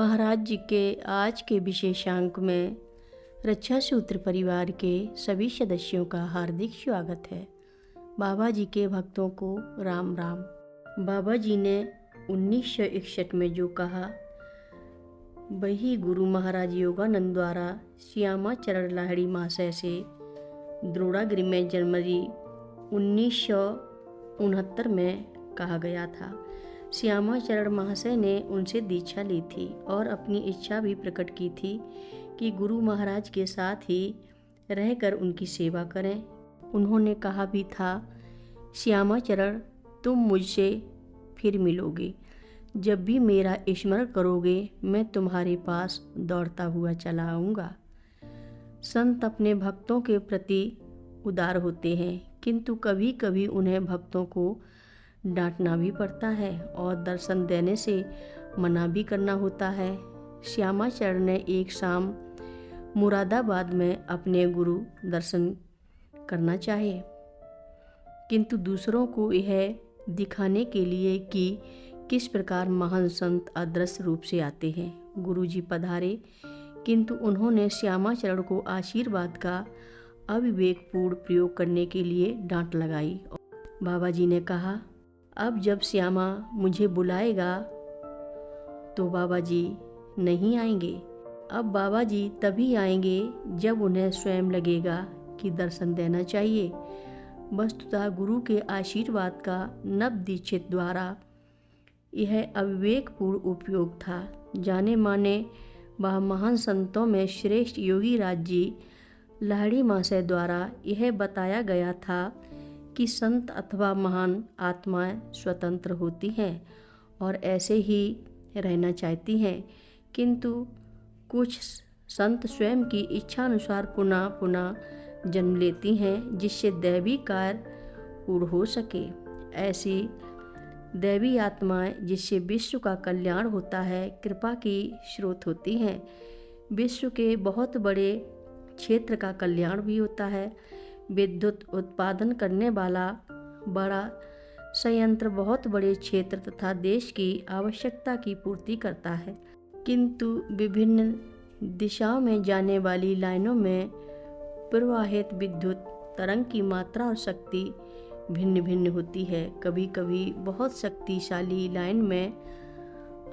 महाराज जी के आज के विशेषांक में रक्षा सूत्र परिवार के सभी सदस्यों का हार्दिक स्वागत है। बाबा जी के भक्तों को राम राम। बाबा जी ने 1961 में जो कहा वही गुरु महाराज योगानंद द्वारा श्यामाचरण लाहिड़ी महाशय से द्रोणागिरी में जनवरी 1969 में कहा गया था। श्यामाचरण महाशय ने उनसे दीक्षा ली थी और अपनी इच्छा भी प्रकट की थी कि गुरु महाराज के साथ ही रहकर उनकी सेवा करें। उन्होंने कहा भी था, श्यामाचरण तुम मुझसे फिर मिलोगे, जब भी मेरा स्मरण करोगे मैं तुम्हारे पास दौड़ता हुआ चला आऊँगा। संत अपने भक्तों के प्रति उदार होते हैं, किंतु कभी कभी उन्हें भक्तों को डांटना भी पड़ता है और दर्शन देने से मना भी करना होता है। श्यामाचरण ने एक शाम मुरादाबाद में अपने गुरु दर्शन करना चाहे, किंतु दूसरों को यह दिखाने के लिए कि किस प्रकार महान संत अदृश्य रूप से आते हैं, गुरुजी पधारे, किंतु उन्होंने श्यामाचरण को आशीर्वाद का अविवेकपूर्ण प्रयोग करने के लिए डांट लगाई। बाबा जी ने कहा, अब जब श्यामा मुझे बुलाएगा तो बाबा जी नहीं आएंगे। अब बाबा जी तभी आएंगे जब उन्हें स्वयं लगेगा कि दर्शन देना चाहिए। वस्तुतः गुरु के आशीर्वाद का नव दीक्षित द्वारा यह अविवेकपूर्ण उपयोग था। जाने माने वह महान संतों में श्रेष्ठ योगी राज जी लाहिड़ी महाशय द्वारा यह बताया गया था कि संत अथवा महान आत्माएं स्वतंत्र होती हैं और ऐसे ही रहना चाहती हैं, किंतु कुछ संत स्वयं की इच्छा अनुसार पुनः पुनः जन्म लेती हैं जिससे दैवी कार्य पूर्ण हो सके। ऐसी दैवी आत्माएं जिससे विश्व का कल्याण होता है, कृपा की स्रोत होती हैं। विश्व के बहुत बड़े क्षेत्र का कल्याण भी होता है। विद्युत उत्पादन करने वाला बड़ा संयंत्र बहुत बड़े क्षेत्र तथा देश की आवश्यकता की पूर्ति करता है, किंतु विभिन्न दिशाओं में जाने वाली लाइनों में प्रवाहित विद्युत तरंग की मात्रा और शक्ति भिन्न भिन्न होती है। कभी कभी बहुत शक्तिशाली लाइन में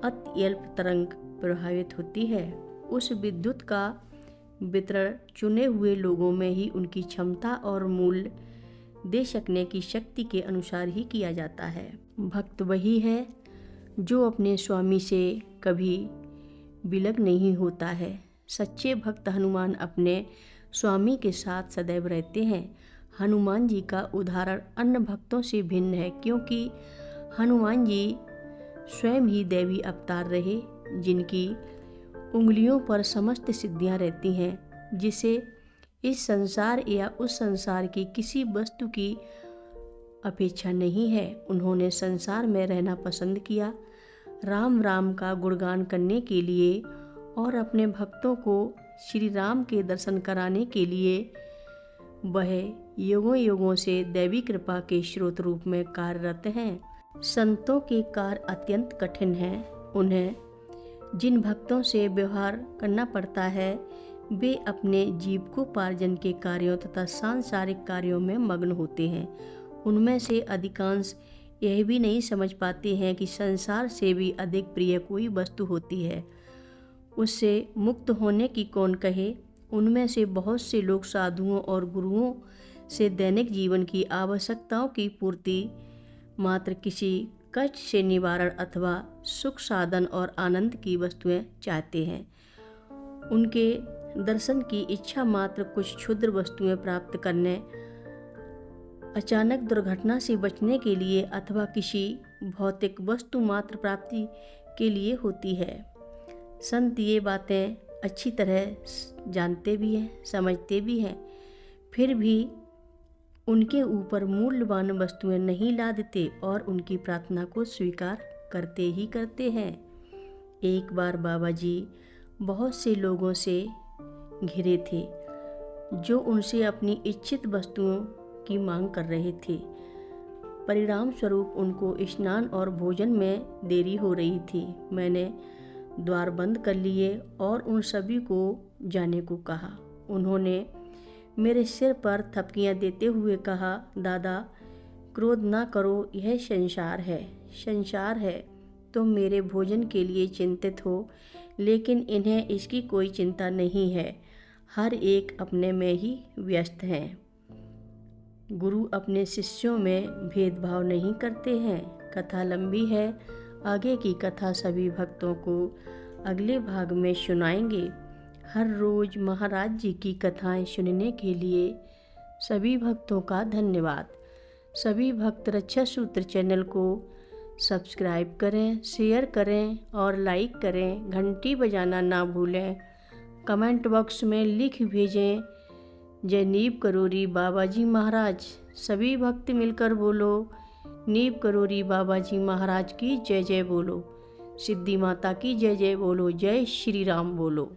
अत्यल्प तरंग प्रभावित होती है। उस विद्युत का वितरण चुने हुए लोगों में ही उनकी क्षमता और मूल्य दे सकने की शक्ति के अनुसार ही किया जाता है। भक्त वही है जो अपने स्वामी से कभी विलग नहीं होता है। सच्चे भक्त हनुमान अपने स्वामी के साथ सदैव रहते हैं। हनुमान जी का उदाहरण अन्य भक्तों से भिन्न है, क्योंकि हनुमान जी स्वयं ही दैवी अवतार रहे, जिनकी उंगलियों पर समस्त सिद्धियां रहती हैं, जिसे इस संसार या उस संसार की किसी वस्तु की अपेक्षा नहीं है। उन्होंने संसार में रहना पसंद किया, राम राम का गुणगान करने के लिए और अपने भक्तों को श्री राम के दर्शन कराने के लिए वह युगों युगों से दैवी कृपा के स्रोत रूप में कार्यरत हैं। संतों के कार्य अत्यंत कठिन हैं। उन्हें जिन भक्तों से व्यवहार करना पड़ता है वे अपने जीविकोपार्जन के कार्यों तथा सांसारिक कार्यों में मग्न होते हैं। उनमें से अधिकांश यह भी नहीं समझ पाते हैं कि संसार से भी अधिक प्रिय कोई वस्तु होती है, उससे मुक्त होने की कौन कहे। उनमें से बहुत से लोग साधुओं और गुरुओं से दैनिक जीवन की आवश्यकताओं की पूर्ति मात्र किसी कष्ट से निवारण अथवा सुख साधन और आनंद की वस्तुएं चाहते हैं। उनके दर्शन की इच्छा मात्र कुछ क्षुद्र वस्तुएं प्राप्त करने, अचानक दुर्घटना से बचने के लिए अथवा किसी भौतिक वस्तु मात्र प्राप्ति के लिए होती है। संत ये बातें अच्छी तरह जानते भी हैं, समझते भी हैं, फिर भी उनके ऊपर मूल्यवान वस्तुएं नहीं लादते और उनकी प्रार्थना को स्वीकार करते ही करते हैं। एक बार बाबा जी बहुत से लोगों से घिरे थे जो उनसे अपनी इच्छित वस्तुओं की मांग कर रहे थे। परिणाम स्वरूप उनको स्नान और भोजन में देरी हो रही थी। मैंने द्वार बंद कर लिए और उन सभी को जाने को कहा। उन्होंने मेरे सिर पर थपकियां देते हुए कहा, दादा क्रोध ना करो, यह संसार है। तुम मेरे भोजन के लिए चिंतित हो, लेकिन इन्हें इसकी कोई चिंता नहीं है। हर एक अपने में ही व्यस्त हैं। गुरु अपने शिष्यों में भेदभाव नहीं करते हैं। कथा लंबी है, आगे की कथा सभी भक्तों को अगले भाग में सुनाएंगे। हर रोज़ महाराज जी की कथाएं सुनने के लिए सभी भक्तों का धन्यवाद। सभी भक्त रक्षा सूत्र चैनल को सब्सक्राइब करें, शेयर करें और लाइक करें। घंटी बजाना ना भूलें। कमेंट बॉक्स में लिख भेजें, जय नीव करोरी बाबा जी महाराज। सभी भक्त मिलकर बोलो, नीव करोरी बाबा जी महाराज की जय जय बोलो। सिद्धि माता की जय जय बोलो। जय श्री राम बोलो।